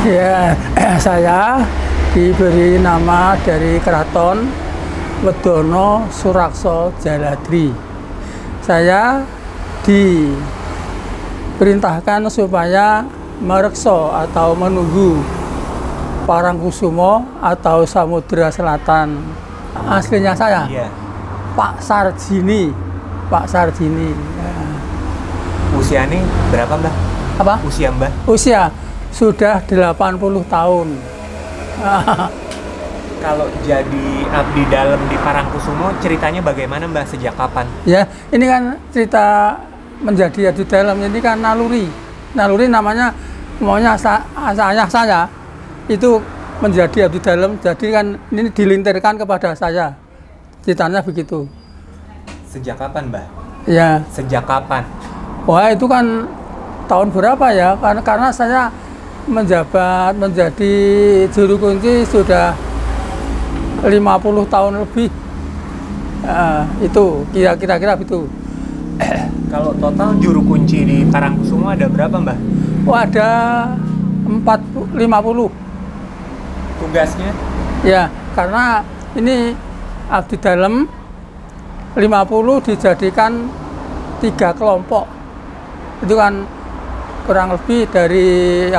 Ya, saya diberi nama dari Keraton Wedono Surakso Jaladri. Saya diperintahkan supaya merekso atau menunggu Parangkusumo atau Samudra Selatan. Aslinya saya, Pak Sarjini. Pak Sarjini. Ya. Usia ini berapa, Mbah? Apa? Usia Mbah? Usia sudah 80 tahun. Kalau jadi abdi dalam di Parangkusumo, ceritanya bagaimana, Mbah? Sejak kapan? Ya, ini kan cerita menjadi abdi dalam, ini kan naluri. Naluri namanya, maunya ayah saya itu menjadi abdi dalam, jadi kan ini dilintirkan kepada saya. Ceritanya begitu. Sejak kapan, Mbah? Ya. Sejak kapan? Wah, itu kan tahun berapa ya? Karena saya menjabat menjadi juru kunci sudah 50 tahun lebih. Itu kira-kira itu. Kalau total juru kunci di Parangkusumo ada berapa, Mbah? Oh, ada 50. Tugasnya? Ya, karena ini abdi dalam 50 dijadikan 3 kelompok. Itu kan kurang lebih dari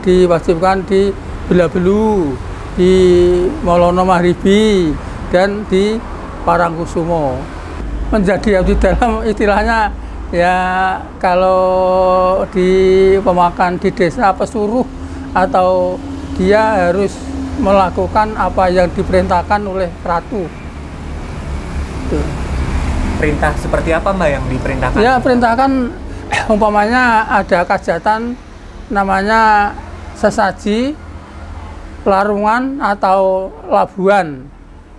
diwajibkan di Belabelu, di Molono Mahribi, dan di Parangkusumo. Menjadi abdi dalam istilahnya ya, kalau di pemakan di desa pesuruh atau dia harus melakukan apa yang diperintahkan oleh ratu. Perintah seperti apa, Mbak, yang diperintahkan? Ya, perintahkan umpamanya ada kajatan namanya sesaji, larungan atau labuan.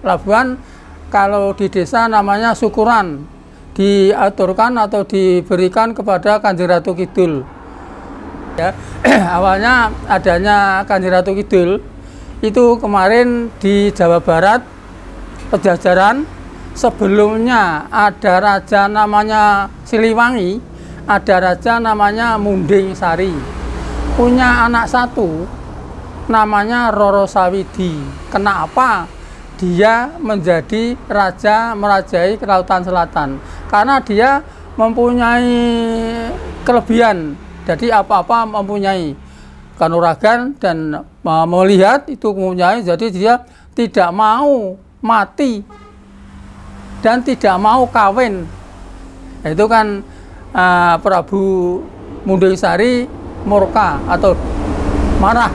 Labuan kalau di desa namanya syukuran, diaturkan atau diberikan kepada Kanjeng Ratu Kidul. Ya, awalnya adanya Kanjeng Ratu Kidul itu kemarin di Jawa Barat, Pejajaran. Sebelumnya ada raja namanya Siliwangi, ada raja namanya Munding Sari, punya anak satu namanya Roro Sawidi. Kenapa dia menjadi raja merajai Kelautan Selatan? Karena dia mempunyai kelebihan, jadi apa-apa mempunyai kanuragan dan melihat itu mempunyai, jadi dia tidak mau mati dan tidak mau kawin. Itu kan Prabu Munding Sari murka atau marah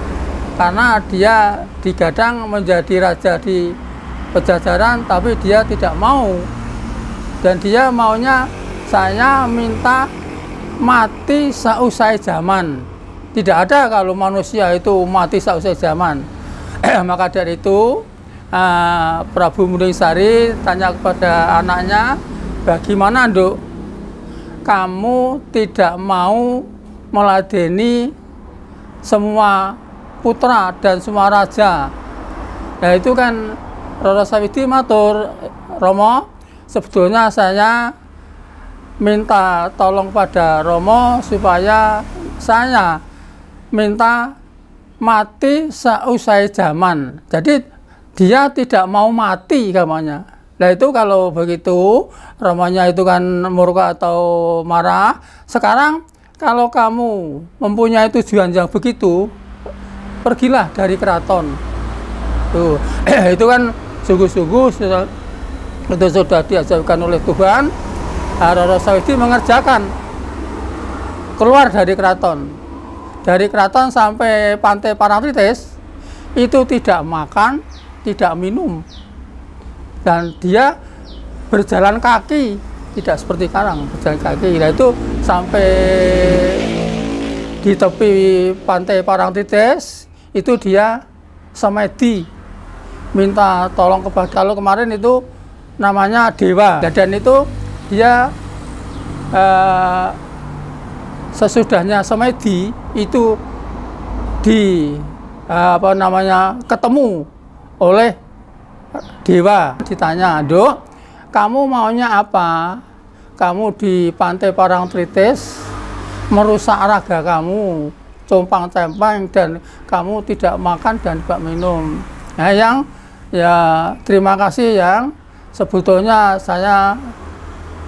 karena dia digadang menjadi raja di Pejajaran, tapi dia tidak mau, dan dia maunya saya minta mati seusai zaman. Tidak ada kalau manusia itu mati seusai zaman. Maka dari itu Prabu Munding Sari tanya kepada anaknya, bagaimana, Nduk, kamu tidak mau meladeni semua putra dan semua raja? Nah, itu kan Roro Sawidi matur, Romo, sebetulnya saya minta tolong pada Romo supaya saya minta mati seusai zaman. Jadi dia tidak mau mati namanya. Nah, itu kalau begitu Romonya itu kan murka atau marah. Sekarang kalau kamu mempunyai tujuan yang begitu, pergilah dari keraton. Tuh, itu kan sungguh-sungguh itu sudah diajarkan oleh Tuhan. Roro Sawidi mengerjakan, keluar dari keraton. Dari keraton sampai pantai Parangtritis itu tidak makan, tidak minum, dan dia berjalan kaki, tidak seperti sekarang berjalan kaki. Nah, itu sampai di tepi pantai Parangtritis itu dia semedi, minta tolong kepada, kalau kemarin itu namanya dewa, dan itu dia sesudahnya semedi itu ketemu oleh dewa. Ditanya, Nduk, kamu maunya apa? Kamu di pantai Parangtritis merusak raga kamu, compang-camping dan kamu tidak makan dan tidak minum. Nah, yang ya terima kasih yang sebetulnya saya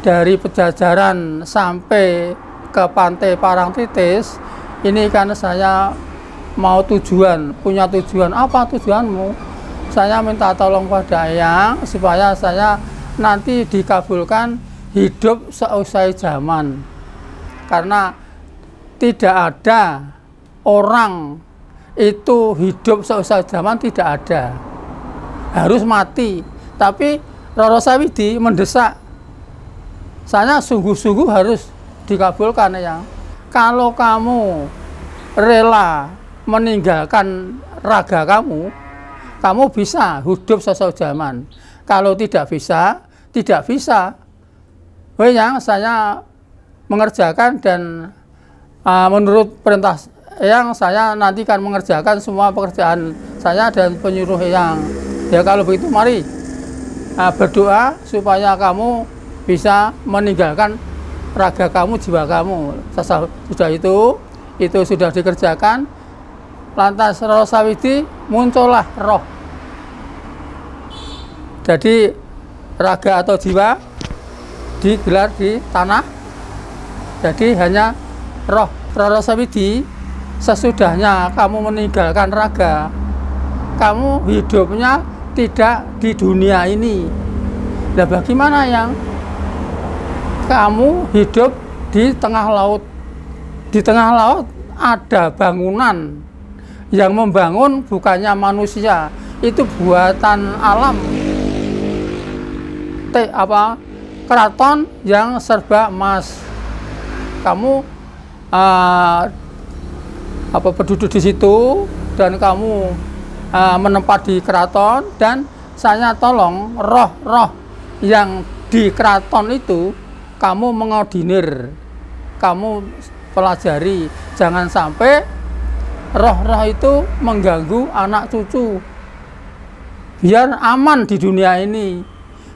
dari Pejajaran sampai ke Pantai Parangtritis ini kan saya mau punya tujuan. Apa tujuanmu? Saya minta tolong pada Eyang supaya saya nanti dikabulkan hidup seusai zaman. Karena tidak ada orang itu hidup seusai zaman, tidak ada. Harus mati. Tapi Roro Sawidi mendesak, saya sungguh-sungguh harus dikabulkan ya. Kalau kamu rela meninggalkan raga kamu bisa hidup sesuai zaman. Kalau tidak bisa, tidak bisa. Yang saya mengerjakan dan menurut perintah Eyang saya nanti akan mengerjakan semua pekerjaan saya dan penyuruh Eyang. Ya kalau begitu mari berdoa supaya kamu bisa meninggalkan raga kamu, jiwa kamu. Sudah itu sudah dikerjakan. Lantas Roro Sawidi muncullah roh. Jadi raga atau jiwa digelar di tanah. Jadi hanya roh. Roro Sawidi, sesudahnya kamu meninggalkan raga, kamu hidupnya tidak di dunia ini. Nah bagaimana yang kamu hidup di tengah laut? Di tengah laut ada bangunan, yang membangun bukannya manusia, itu buatan alam. Keraton yang serba emas. Kamu berduduk di situ dan kamu menempat di keraton, dan saya tolong roh-roh yang di keraton itu kamu mengordinir, kamu pelajari, jangan sampai roh-roh itu mengganggu anak cucu, biar aman di dunia ini.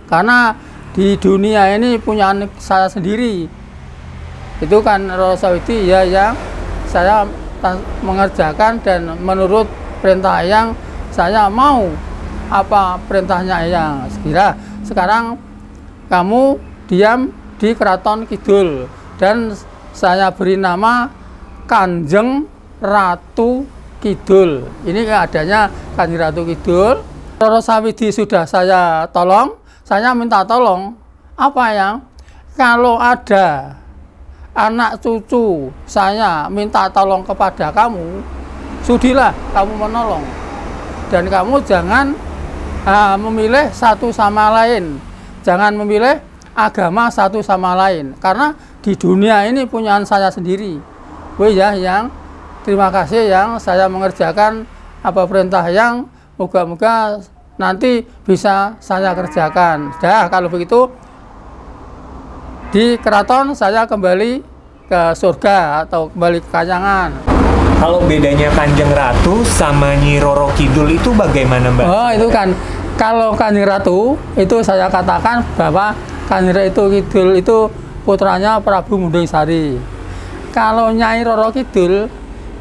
Karena di dunia ini punya anak saya sendiri. Itu kan Roro Sawidi ya yang saya mengerjakan, dan menurut perintah Eyang saya mau apa perintahnya Eyang. Sekarang kamu diam di Keraton Kidul dan saya beri nama Kanjeng Ratu Kidul. Ini adanya Kanjeng Ratu Kidul. Roro Sawidi sudah saya tolong. Saya minta tolong, apa yang kalau ada anak cucu saya minta tolong kepada kamu, sudilah kamu menolong. Dan kamu jangan memilih satu sama lain, jangan memilih agama satu sama lain, karena di dunia ini punyaan saya sendiri. Ya yang terima kasih yang saya mengerjakan apa perintah yang moga-moga nanti bisa saya kerjakan. Dah kalau begitu di keraton saya kembali ke surga atau kembali ke Kahyangan. Kalau bedanya Kanjeng Ratu sama Nyi Roro Kidul itu bagaimana, Mbak? Oh itu kan kalau Kanjeng Ratu itu saya katakan bahwa Kanjeng Ratu Kidul itu putranya Prabu Munding Sari. Kalau Nyai Roro Kidul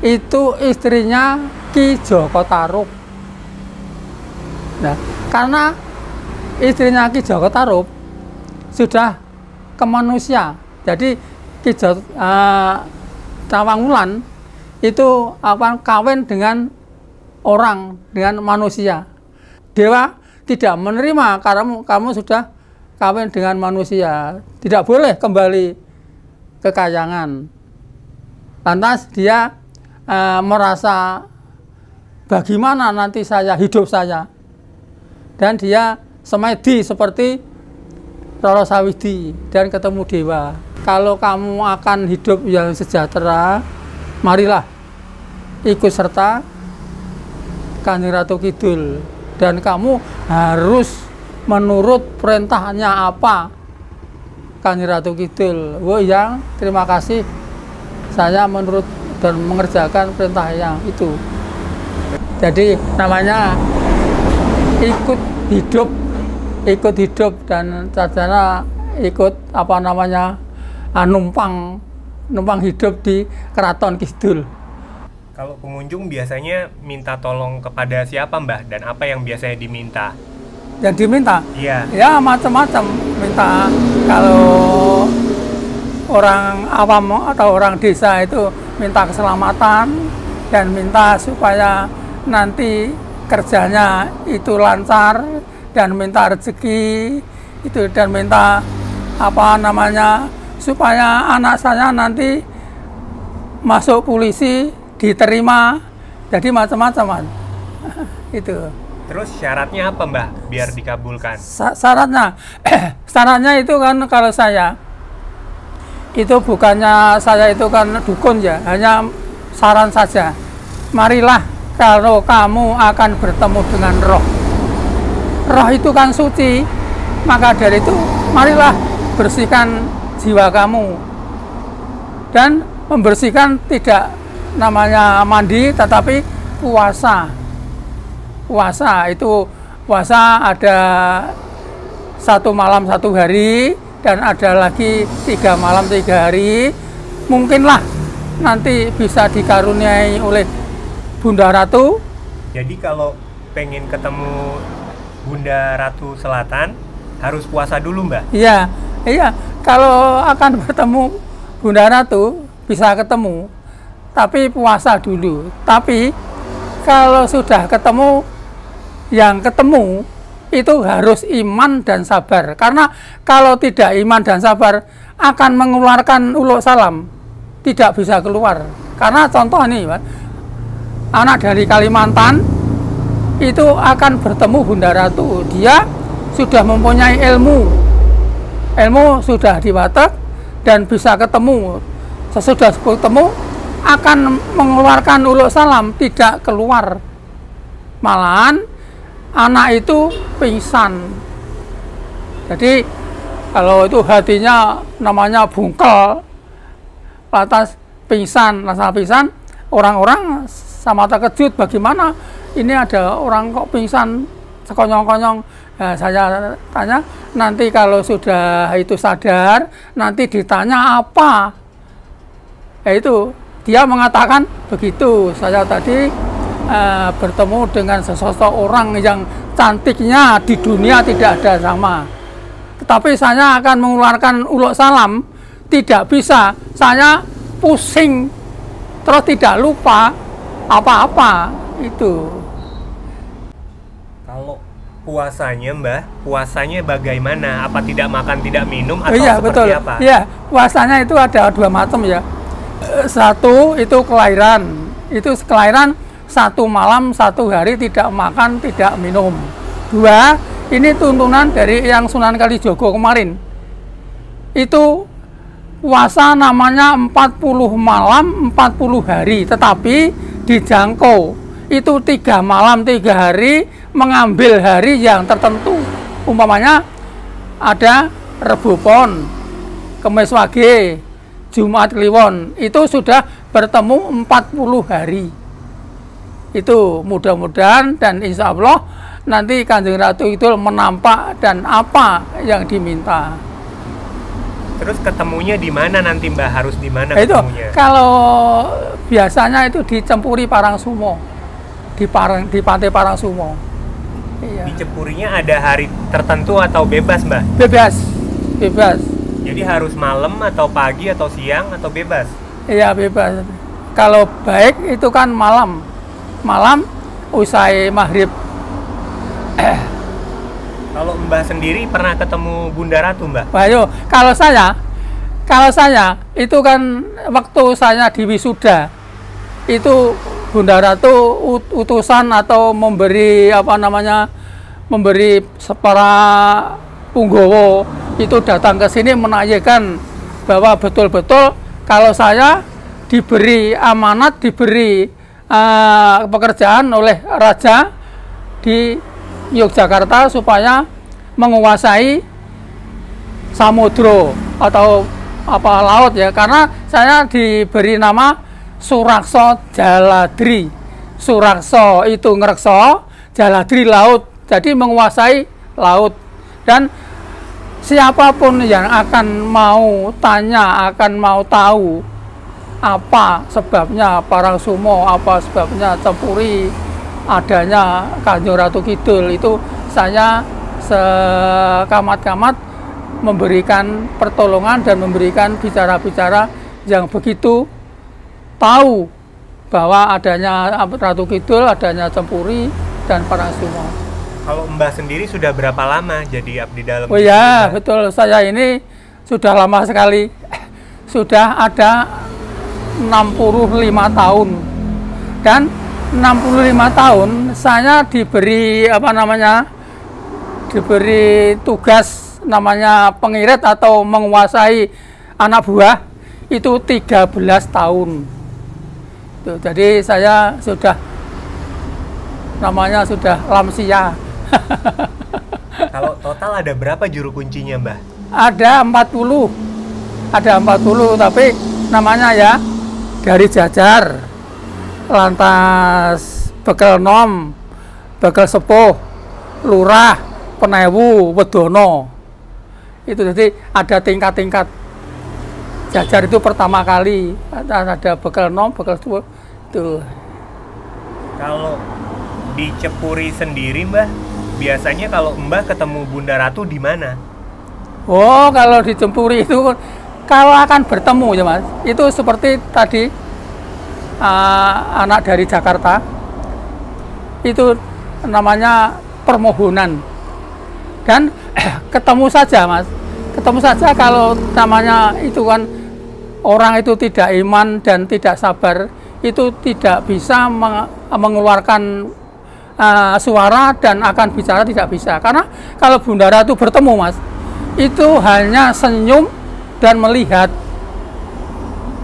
itu istrinya Ki Joko Tarub. Nah, karena istrinya Ki Joko Tarub sudah ke manusia, jadi Ki Tawangulan itu akan kawin dengan orang, dengan manusia. Dewa tidak menerima karena kamu sudah kawin dengan manusia, tidak boleh kembali ke Kahyangan. Lantas dia merasa bagaimana nanti hidup saya. Dan dia semedi seperti Roro Sawidi dan ketemu dewa. Kalau kamu akan hidup yang sejahtera, marilah ikut serta Kanjeng Ratu Kidul. Dan kamu harus menurut perintahnya apa Kanjeng Ratu Kidul. Yang terima kasih saya menurut dan mengerjakan perintah yang itu. Jadi namanya ikut hidup dan sarjana ikut apa namanya numpang hidup di Keraton Kidul. Kalau pengunjung biasanya minta tolong kepada siapa Mbah dan apa yang biasanya diminta? Yang diminta? Iya. Ya macam-macam minta. Kalau orang awam atau orang desa itu minta keselamatan dan minta supaya nanti kerjanya itu lancar dan minta rezeki itu dan minta apa namanya supaya anak saya nanti masuk polisi diterima, jadi macam-macam Mas. Itu. Terus syaratnya apa Mbah biar dikabulkan? Syaratnya itu kan kalau saya itu bukannya saya itu kan dukun ya, hanya saran saja. Marilah kalau kamu akan bertemu dengan roh. Roh itu kan suci, maka dari itu marilah bersihkan jiwa kamu. Dan membersihkan tidak namanya mandi, tetapi puasa. Puasa itu ada 1 malam 1 hari dan ada lagi 3 malam 3 hari. Mungkinlah nanti bisa dikaruniai oleh Bunda Ratu. Jadi kalau pengen ketemu Bunda Ratu Selatan harus puasa dulu Mbah? Iya, kalau akan bertemu Bunda Ratu bisa ketemu, tapi puasa dulu. Tapi kalau sudah ketemu, yang ketemu itu harus iman dan sabar. Karena kalau tidak iman dan sabar akan mengeluarkan uluk salam, tidak bisa keluar. Karena contoh nih, anak dari Kalimantan itu akan bertemu Bunda Ratu. Dia sudah mempunyai ilmu sudah diwatek dan bisa ketemu. Sesudah ketemu akan mengeluarkan uluk salam, tidak keluar. Malahan anak itu pingsan. Jadi kalau itu hatinya namanya bungkel, lantas pingsan, orang-orang sama terkejut, bagaimana ini ada orang kok pingsan sekonyong-konyong. Nah, saya tanya, nanti kalau sudah itu sadar, nanti ditanya apa? Itu dia mengatakan begitu. Saya tadi bertemu dengan sesosok orang yang cantiknya di dunia tidak ada sama. Tetapi saya akan mengeluarkan uluk salam, tidak bisa. Saya pusing, terus tidak lupa apa-apa itu. Kalau puasanya Mbah, puasanya bagaimana? Apa tidak makan, tidak minum, atau iya, seperti betul. apa? Iya, puasanya itu ada 2 macam ya. Satu itu kelahiran, 1 malam 1 hari tidak makan, tidak minum. 2, ini tuntunan dari yang Sunan Kalijogo kemarin. Itu puasa namanya 40 malam 40 hari, tetapi dijangkau. Itu 3 malam 3 hari, mengambil hari yang tertentu. Umpamanya ada Rebo Pon, Kemis Wage, Jumat Kliwon, itu sudah bertemu 40 hari. Itu mudah-mudahan dan insya Allah nanti Kanjeng Ratu itu menampak dan apa yang diminta. Terus ketemunya di mana nanti Mbah? Harus di mana Itu ketemunya? kalau biasanya itu di Cempuri Parangsumo, di Pantai Parangsumo. Iya. Dicempurinya ada hari tertentu atau bebas Mbah? Bebas. Jadi harus malam atau pagi atau siang atau bebas? Iya, bebas. Kalau baik itu kan malam usai maghrib. Kalau Mbah sendiri pernah ketemu Bunda Ratu Mbah? Ayo, kalau saya itu kan waktu saya di wisuda itu Bunda Ratu utusan atau memberi para punggawa itu datang ke sini menanyakan bahwa betul-betul kalau saya diberi amanat, diberi pekerjaan oleh Raja di Yogyakarta supaya menguasai samudra atau laut ya, karena saya diberi nama Surakso Jaladri. Surakso itu ngrekso, Jaladri laut, jadi menguasai laut. Dan siapapun yang akan mau tanya, akan mau tahu apa sebabnya Parangsumo, apa sebabnya Cempuri, adanya Kanjeng Ratu Kidul, itu saya sekamat-kamat memberikan pertolongan dan memberikan bicara-bicara yang begitu tahu bahwa adanya Ratu Kidul, adanya Cempuri dan Parangsumo. Kalau Mbah sendiri sudah berapa lama jadi abdi dalam? Oh ya, betul. Saya ini sudah lama sekali. Sudah ada 65 tahun. Dan 65 tahun saya diberi diberi tugas namanya pengirit atau menguasai anak buah itu 13 tahun. Tuh, jadi saya sudah namanya sudah lansia. Kalau total ada berapa juru kuncinya, Mbah? Ada 40. Ada 40, tapi namanya ya dari Jajar, lantas Bekel Nom, Bekel Sepuh, Lurah, Penewu, Wedono. Itu jadi ada tingkat-tingkat. Jajar itu pertama kali, ada Bekel Nom, Bekel Sepuh. Tuh. Kalau di Cepuri sendiri, Mbah, biasanya kalau Mbah ketemu Bunda Ratu di mana? Oh, kalau di Cempuri itu kalau akan bertemu ya Mas, itu seperti tadi anak dari Jakarta itu namanya permohonan dan ketemu saja Mas, ketemu saja. Kalau namanya itu kan orang itu tidak iman dan tidak sabar, itu tidak bisa mengeluarkan suara dan akan bicara tidak bisa. Karena kalau Bunda Ratu bertemu Mas, itu hanya senyum dan melihat.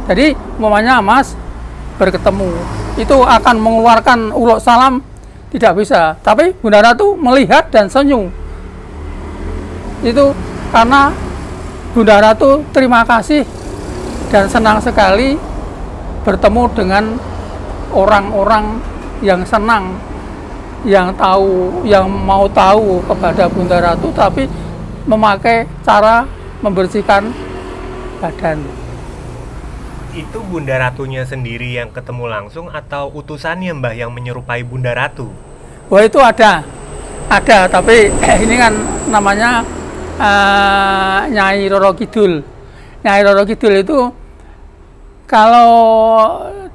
Jadi umpamanya Mas berketemu, itu akan mengeluarkan uluk salam tidak bisa. Tapi Bunda Ratu melihat dan senyum. Itu karena Bunda Ratu terima kasih dan senang sekali bertemu dengan orang-orang yang senang, yang tahu, yang mau tahu kepada Bunda Ratu, tapi memakai cara membersihkan badan. Itu Bunda Ratunya sendiri yang ketemu langsung atau utusannya Mbah yang menyerupai Bunda Ratu? Wah, itu ada, tapi ini kan namanya Nyai Roro Kidul. Nyai Roro Kidul itu kalau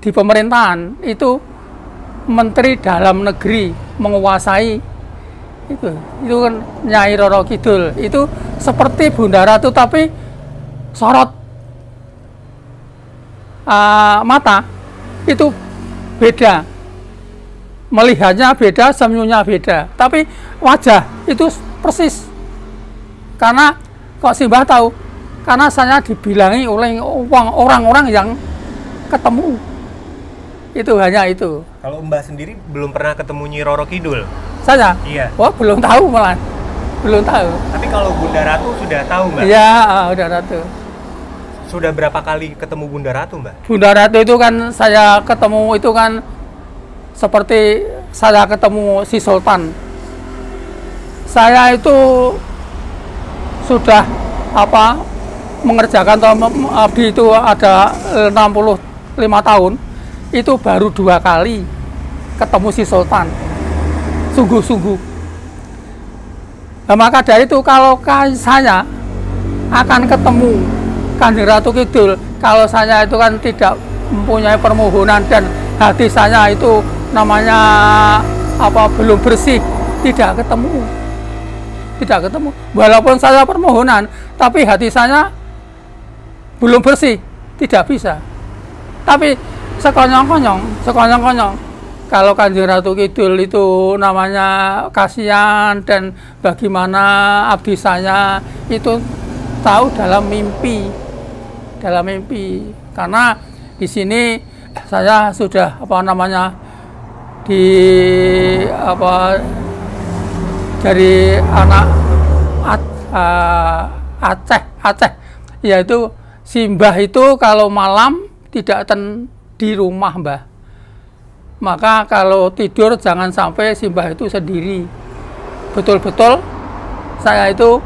di pemerintahan itu Menteri Dalam Negeri menguasai itu kan Nyai Roro Kidul. Itu seperti Bunda Ratu tapi sorot mata itu beda, melihatnya beda, senyumnya beda, tapi wajah itu persis. Karena kok Simbah tahu, karena saya dibilangi oleh orang-orang yang ketemu. Itu hanya itu. Kalau Mbah sendiri belum pernah ketemu Nyi Roro Kidul? Saya? Iya. Oh, belum tahu malah. Belum tahu. Tapi kalau Bunda Ratu sudah tahu, Mbak? Iya, Bunda Ratu. Sudah berapa kali ketemu Bunda Ratu, Mbak? Bunda Ratu itu kan saya ketemu itu kan seperti saya ketemu si Sultan. Saya itu sudah mengerjakan abdi itu ada 65 tahun. Itu baru 2 kali ketemu si Sultan, sungguh-sungguh. Nah, maka dari itu kalau saya akan ketemu Kanjeng Ratu Kidul, kalau saya itu kan tidak mempunyai permohonan dan hati saya itu namanya belum bersih, tidak ketemu. Walaupun saya permohonan, tapi hati saya belum bersih, tidak bisa. Tapi sekonyong-konyong, kalau Kanjeng Ratu Kidul itu namanya kasihan dan bagaimana abdi saya itu tahu dalam mimpi. Karena di sini saya sudah dari anak Aceh, yaitu Simbah itu kalau malam tidak di rumah, Mbah. Maka kalau tidur jangan sampai Simbah itu sendiri. Betul-betul saya itu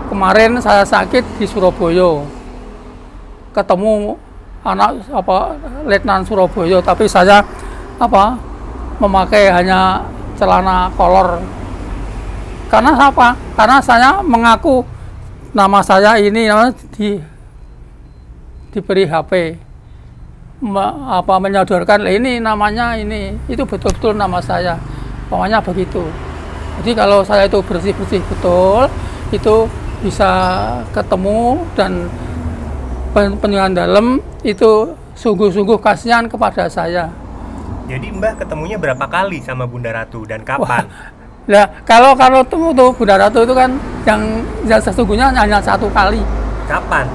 kemarin saya sakit di Surabaya, ketemu anak Letnan Surabaya, tapi saya memakai hanya celana kolor. Karena apa? Karena saya mengaku nama saya ini diberi HP, menyodorkan ini namanya ini, itu betul-betul nama saya, pokoknya begitu. Jadi kalau saya itu bersih-bersih betul, itu bisa ketemu, dan penjualan dalam itu sungguh-sungguh kasihan kepada saya. Jadi Mbah ketemunya berapa kali sama Bunda Ratu dan kapan? Nah, kalau temu tuh Bunda Ratu itu kan yang sesungguhnya hanya 1 kali. Kapan?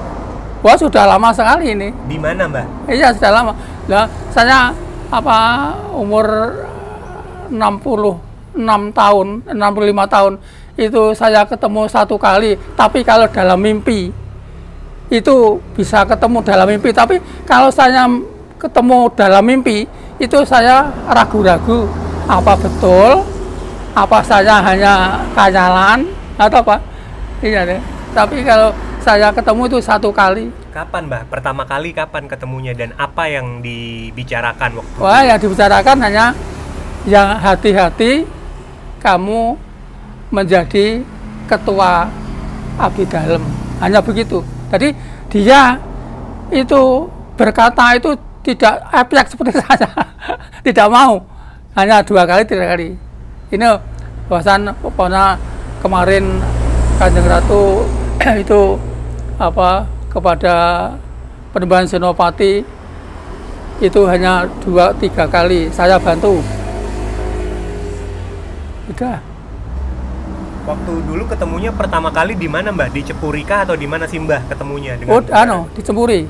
Wah, sudah lama sekali ini. Di mana Mbah? Iya, sudah lama. Nah, saya umur 65 tahun itu saya ketemu 1 kali, tapi kalau dalam mimpi itu bisa ketemu dalam mimpi, tapi kalau saya ketemu dalam mimpi itu saya ragu-ragu apa betul, apa saya hanya khayalan atau apa. Iya deh. Tapi kalau saya ketemu itu 1 kali. Kapan Mbah? Pertama kali kapan ketemunya dan apa yang dibicarakan waktu itu? Wah, yang dibicarakan hanya yang hati-hati kamu menjadi ketua abdi dalem, hanya begitu. Jadi dia itu berkata itu tidak efek seperti saya, tidak mau, hanya 2 kali 3 kali. Ini bahasan pokoknya kemarin Kanjeng Ratu itu kepada Penembahan Senopati itu hanya 2-3 kali saya bantu. Udah. Waktu dulu ketemunya pertama kali di mana Mbah? Di Cepuri kah atau di mana sih Mbah ketemunya dengan? Di Cepuri.